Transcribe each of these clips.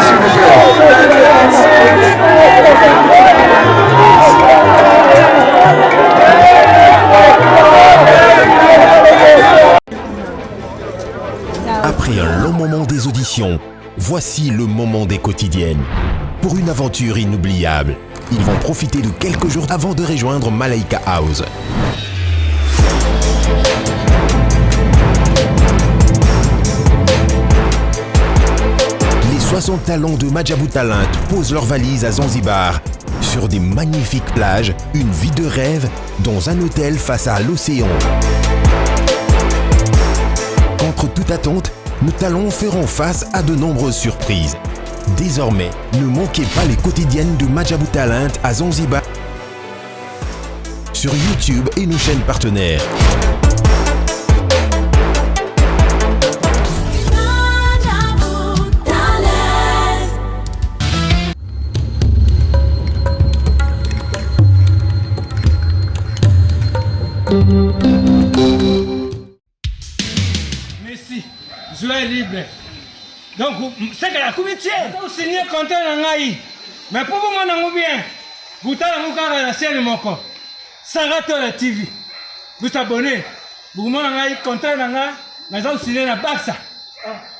s'il vous plaît. Après un long moment des auditions, voici le moment des quotidiennes. Pour une aventure inoubliable, ils vont profiter de quelques jours avant de rejoindre Malaika House. Les 60 talents de Madjabou Talent posent leurs valises à Zanzibar. Sur des magnifiques plages, une vie de rêve dans un hôtel face à l'océan. Contre toute attente, nos talents feront face à de nombreuses surprises. Désormais, ne manquez pas les quotidiennes de Madjabou Talent à Zanzibar sur YouTube et nos chaînes partenaires. Merci, joie libre. Donc, c'est que la comité, vous signez contrat dans l'AI. Mais pour vous, mon bien, vous avez la scène de mon corps. Sarato la TV. Vous abonnez. Vous avez contrat dans l'AI. Nous avons signé la Barça.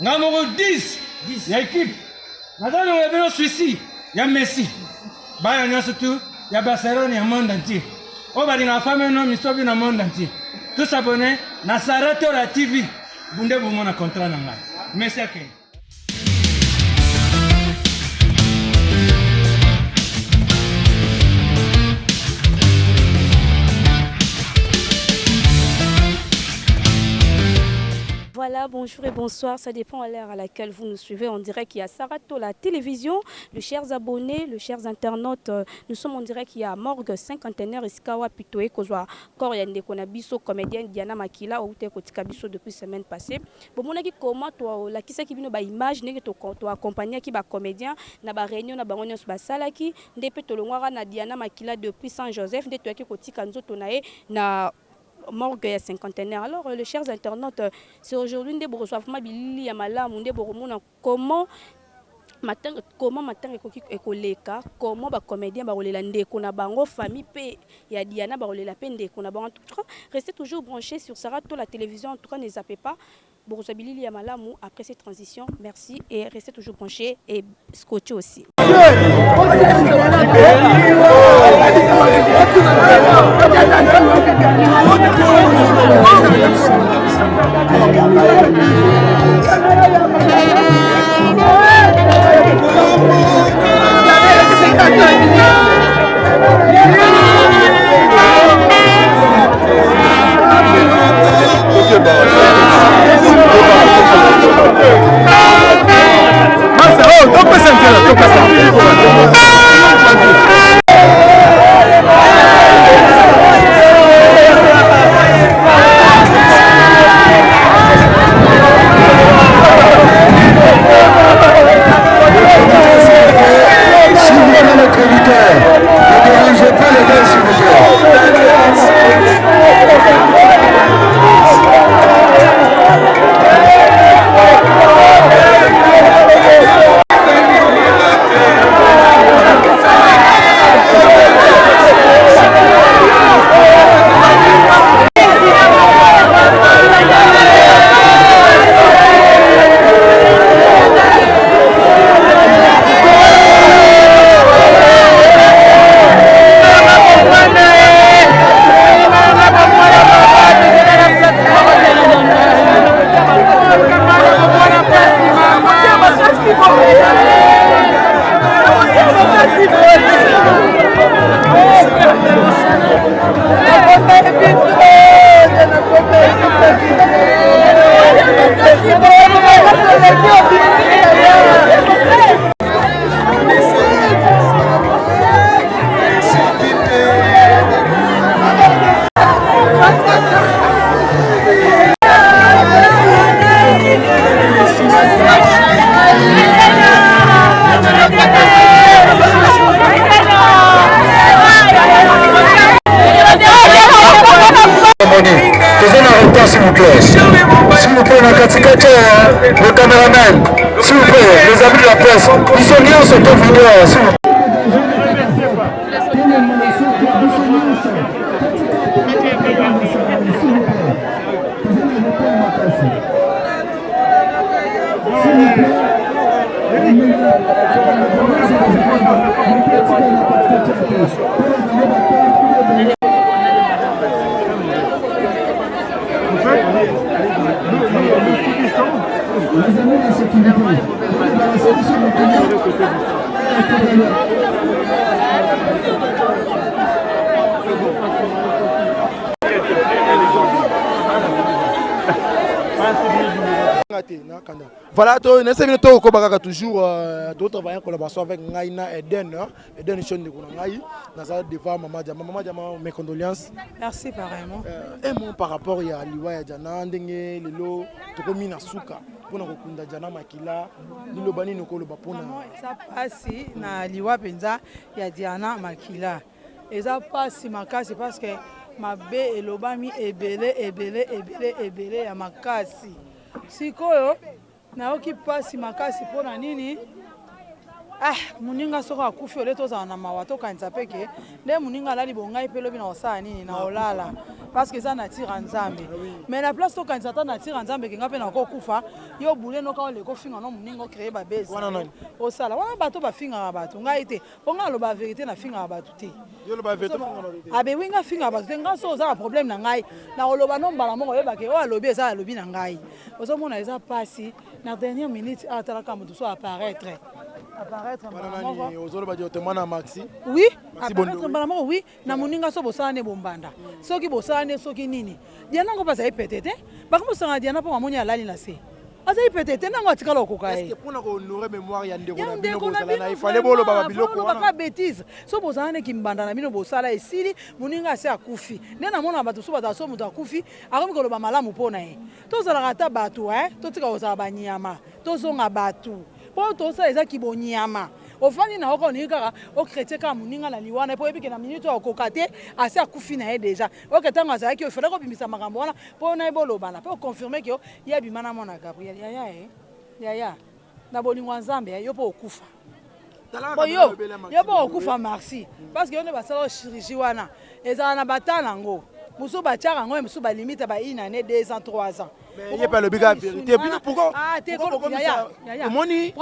Nous avons 10. Il y a équipe. Nous avons Suisse. Il y a Messi. Il y a surtout, il y a Barcelone, il y a le monde entier. On va dire la femme et l'homme, ils sont dans le monde entier. Tous abonnés, na Sarato la TV. Vous avez un contrat dans l'AI. Merci à vous. Voilà, bonjour et bonsoir, ça dépend à l'heure à laquelle vous nous suivez. On dirait qu'il y a Sarato la télévision, les chers abonnés, les chers internautes. Nous sommes en direct, il y a Morgue, cinquantenaire, Iskawa, Pitoé, Kozwa, Koryande, Konabiso, comédienne Diana Makila, Oute Kotikabiso depuis la semaine passée. Bon, mon avis, comment toi, la qui c'est qui vient de image, n'est que tu accompagné qui va comédien, na ba réunion, na ba réunion sur ba salaki, depuis to le na Diana Makila depuis Saint-Joseph, de toi qui Kotikanzo tonae, na Morgue et cinquantenaire. Alors, les chers internautes, c'est aujourd'hui une des bourgeoisements Billy Yamala, Mundé Boromona, comment matin ekoleka, comment ba comédien ba rolela ndeko na bango famille pe ya Diana ba rolela pe ndeko na bango. En tout cas, restez toujours branchés sur Sarato la télévision. En tout cas, ne zappez pas Bourgeois Billy Yamalamu après cette transition. Merci et restez toujours branchés et scotchés aussi. S'il vous plaît, le caméraman, S'il vous plaît, les amis de la presse, ils sont bien sur cette vidéo. Voilà, nous avons toujours d'autres collaborations avec Ngaïna Eden. Eden est devant Maman, mes condoléances. Merci pareillement. Un mot par rapport à Liwa et Djana, Ndenge, Lelo, Tokomi Nasuka, pour nous reconder Djana Makila, Lilo Bani Nokolo Bapona. Ça passe na Liwa Penza, il y a Diana Makila. Et ça passe makasi parce que ma bé et l'obami ebele ya makasi. Sikoyo na oki passe makasi pona nini? Muninga soka akufi ole tozana na mawato kanisa peke nde muninga lali bongai pe lobi na osala nini na olala parce que ça natira nzambe mais la place to kanisa ta natira nzambe kenga pe na ko kufa yo bule no ka ole ko finga no muninga créer ba base osala wana bato ba finga bato ngai te bonga lo ba vérité na finga bato te yo lo ba vérité finga abe winga finga bato te nga so za problème na ngai na oloba no mbala moko yeba ke o alobi eza alobi na ngai ozo mona eza pasi na dernière minute atala ka mutu so apparaître oui, oui, na muninga so bosane bombanda. Soki bosane soki nini. Diana ngo pasa ipetete. Bakamo sanga Diana po mamoni alali na se. Asa ipetete nango atikala okoka est-ce que pour honorer mémoire ya ndeko na bino bosala il fallait bolo baba biloko wana. Pas bêtise. So bosane kimbanda na bino bosala esili muninga se akufi. Nena mona bato so bata so mutu akufi, akomi koloba malamu pona ye. To zala kata bato to tika osala banyama. To zonga bato. Po to sa eza kibonyama ofani na oko ni kaka o chrétien ka muninga na liwana po ebike na minute okokate asi akufi na ye déjà oketanga azaki ofela ko bimisa makambo wana po na eboloba na po confirmer que ya bimana mona Gabriel ya na bolingwa nzambe yo po okufa yo po okufa merci parce que yo ne basala chirurgie wana eza na batana ngo musu batiaka ngo musu ba limite ba une année 2 ans 3 ans. Mais il y a pas le big vérité. Pourquoi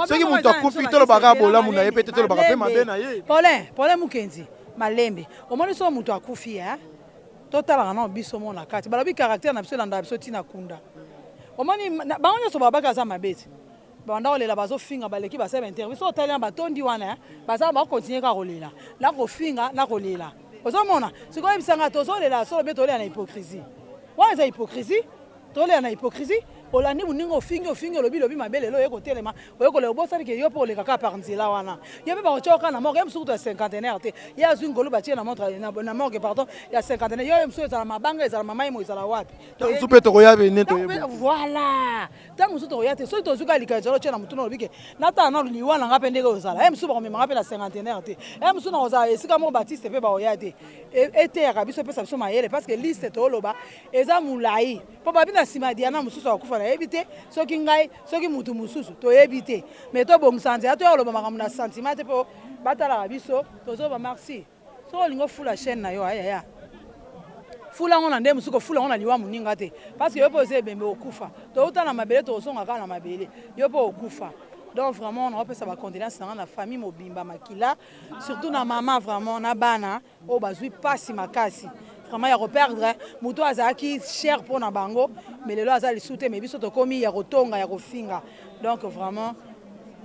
ceux qui montent à couper tout le bagage pour là, mon aïe peut-être le bagage fait ma benne. Paulin Mukenzi, Malembe. Au moins ils sont montés à couper hein. Total en biso mon na carte. Balabi caractère na biso landa biso tina kunda. Au moins ba on so baba kaza mabete. Banda olela bazo finga baleki ba sebe interview so talent ba tondi wana baza ba continuer ka rolela. Na ko finga na rolela. Ozomona, siko ebisanga tozolela so beto le na hypocrisie. Wa eza hypocrisie? Tole na hypocrisie olani muningo fingi lobi mabele lo yeko telema oyeko le bosali ke yo pour le kaka par nzela wana yebe ba ochoka na mort surtout à 50aire te ya zungolo batie na montre na mort pardon ya 50aire yo mso ezala mabanga ezala mamayi mo ezala wapi to supe to koyabe ne to voilà tangu so to koyate so to zuka lika ezalo chena mutuno lobike nata na liwana ngape ndenge ozala mso ba komema ngape na 50aire te mso na ozala esika mo Baptiste pe ba oyate ete ya kabiso pesa biso mayele parce que liste to loba eza mulai po babina sima Diana mususu akufa na ebite soki ngai soki mutu mususu to ebite mais to bongsanze ato yoloba makambo na sentiment te po batala biso tozo ba merci so lingo fula chaîne na yo ya fula ngona nde musuko fula ngona liwa muninga te parce que yo pose bembe okufa to utana mabele to songa kana mabele yo po okufa. Donc vraiment on peut savoir condoléances dans la famille mobimba makila surtout na maman vraiment na bana o bazui pasi makasi. Vraiment ya reperdre muto azaki cher pour na bango mais lelo azali soute mais biso to komi ya rotonga ya kofinga donc vraiment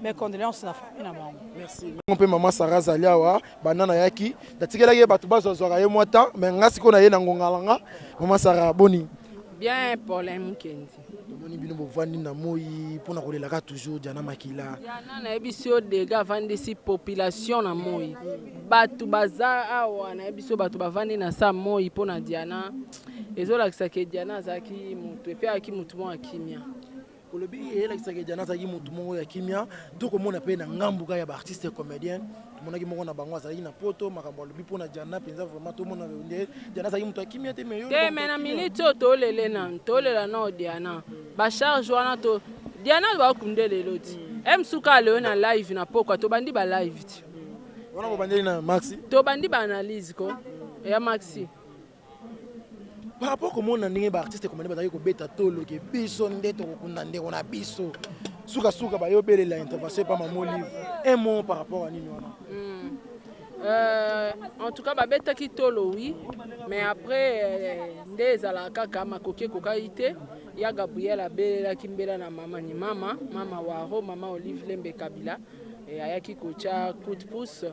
mes condoléances na famille na bango. Merci. On peut maman Sarah Zaliawa banana yaki datikela ye batu bazozora ye mwata mais ngasi ko na ye na ngongalanga maman Sarah boni bien Paulin Mukenzi. Moni bino bovandi na moi pona kolela ka toujours Diana Makila. Diana na ebiso de gavandi si population na moi. Batu baza awa na ebiso batu bavandi na sa moi pona Diana. Ezola kisake Diana zaki mutu epe aki mutu mo akimia. Olobi ela kisake Diana zaki mutu mo ya kimia doko mona pe na ngambuka ya ba artiste comédien. Monaki moko na bango azali na poto makambo lobi pona Diana penza vraiment to mona Diana zaki mutu akimia te meyo. Te mena minute to lele na to lela na Diana. Ba charge wana to Diana va kunde lelo ti. Suka leo na live na pokwa to bandi ba live ti. Wana ko bandi na Maxi. To bandi ba analyse ko. Ya Maxi. Par rapport comment on a des artistes comme on a des bêta tolo qui biso ndeto kokunda on a biso. Suka ba yo bele la intervention pas mon livre. Un mot par rapport à nini wana. En tout cas ba beta ki tolo oui, mais après ndé zala kaka makoke kokaité. Ya Gabriel abelela kimbela na mama ni mama waro mama Olive Lembe Kabila et ayaki kocha coup de pouce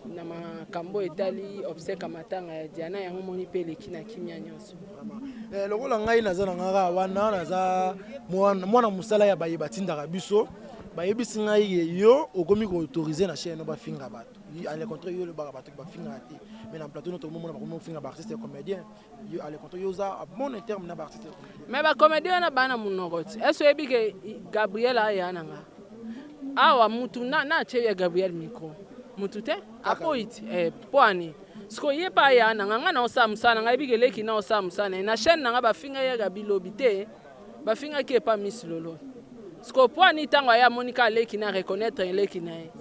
na makambo etali obseka matanga ya Diana yango moni pe lekina kimia nyonso. Lokola ngai naza na ngara wana naza mwana musala ya baye batindaka biso bayebisi ngai yo okomi ko autoriser na chaîne ba finga bato. À le contraire yo le ba bato ba finga ati. Mais dans plateau notre moment ba finga ba artiste comédien. Yo à le contraire yo za bon terme na ba artiste comédien. Mais ba comédien na bana munokoti. Est-ce que Gabriel ayana nga? Awa mutu na cheya Gabriel micro. Mutu te? Apo iti poani. Sko ye pa yana nga na osamsana nga ibike leki na osamsana na chaîne nga ba finga ya Gabilobi te. Ba finga ki pa Miss Lolo. Sko poani tango ya Monica leki na reconnaître leki na ye.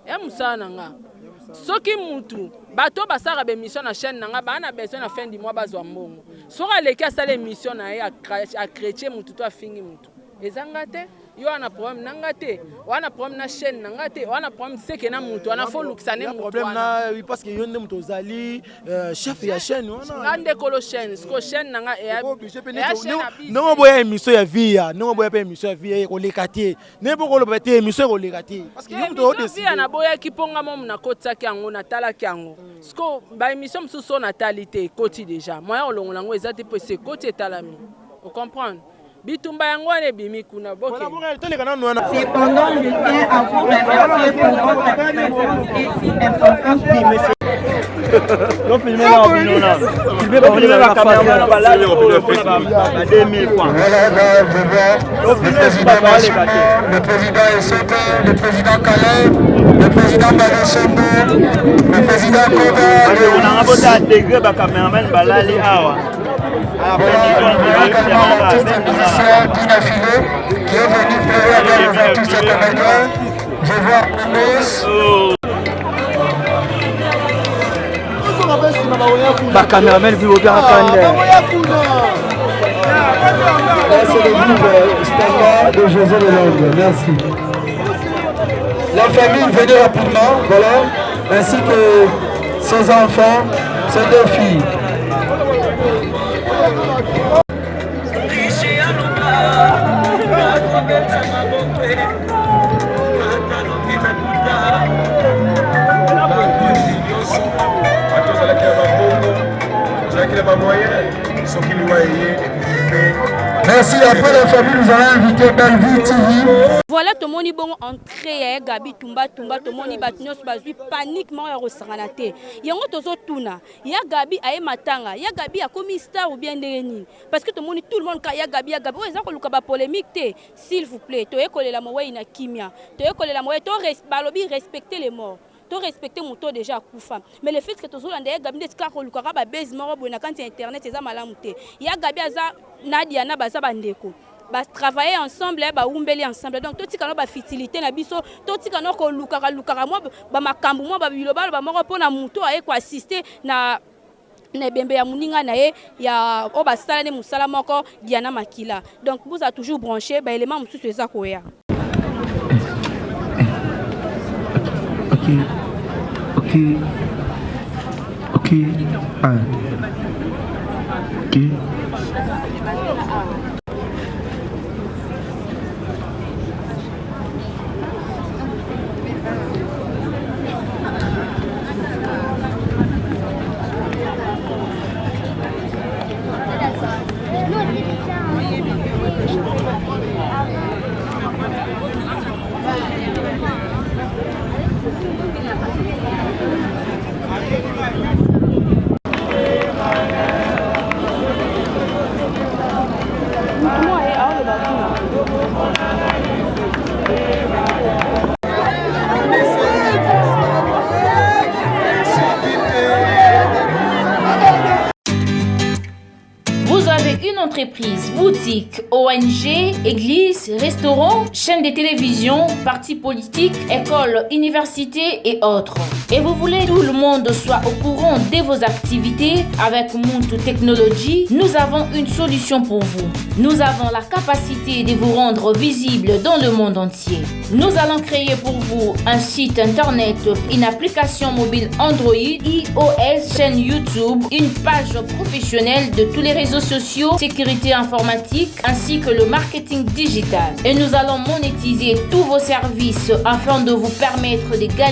Ya musana nga. Soki mutu bato basara be mission na chaîne nga ba na besoin na fin du mois bazwa mbongo. Soka leki asala émission na ye a chrétien mutu to afingi mutu. Ezanga te yo ana problème nanga te wana problème na chaîne nanga te wana problème c'est que na mutu ana fo lukisa ne mutu problème na oui parce que yo ndem to zali chef ya chaîne wana ngande kolo chaîne sko chaîne nanga e non boya émission ya via non boya pe émission ya via ko lekati ne boko lo bete émission ko lekati parce que yo to décider na boya kiponga mom na kotaki yango na talaki yango sko ba émission msuso na talité koti déjà moya olongola ngo ezate pe c'est koti talami vous comprenez. Bitumba yango ne bimi kuna boke. Cependant, je tiens à vous remercier pour votre présence ici importante. Oui, monsieur. Non, filmez la binona. Filmez la caméra, on va là, on 2000 francs. Le président Essoto, le président Calais, le président Balosombo, le président Koba. On a raboté à degré, le caméraman Balali Awa. Dina Philo, qui est venu pleurer avec tous ces comédiens. Je vois Bah caméraman vu au bien c'est le groupe standard de José Lelonde. Merci. La famille venait rapidement, voilà, ainsi que ses enfants, ses deux filles. Merci, après la famille, nous allons inviter Bellevue TV. Voilà, tout le monde est bon entrée, Gabi Tumba, tout le monde est battu, paniquement, il y a yango tozo tuna, il y a Gabi aye matanga, il y a Gabi a commis star ou bien déni. Parce que tout le monde, il y a Gabi, on a polémique, s'il vous plaît, tu es collé la moelle na kimia, tu es collé la moelle, tu respecter les morts. Tu respecter mon taux déjà à Koufa. Mais le fait que tu as Gabi de Skaro, le Karaba, Bezmoro, quand internet, c'est ça malamouté. Il y a Gabi Aza, Nadia, Nabaza Bandeko. Travailler ensemble, umbeli ensemble. Donc, tout ce qui est fertilité, tout ce qui est lukara, moi, ma kambu, moi, biloba, moi, pour na muto, assister na bembe ya muninga na ye ya obasala ne musala moko Diana Makila. Donc, vous a toujours branché, élément musu ça koya. Ok. Ah. Ok. entreprises, boutiques, ONG, églises, restaurants, chaînes de télévision, partis politiques, écoles, universités et autres. Et vous voulez que tout le monde soit au courant de vos activités avec Muntu Technology? Nous avons une solution pour vous. Nous avons la capacité de vous rendre visible dans le monde entier. Nous allons créer pour vous un site internet, une application mobile Android, iOS, chaîne YouTube, une page professionnelle de tous les réseaux sociaux, sécurité informatique ainsi que le marketing digital. Et nous allons monétiser tous vos services afin de vous permettre de gagner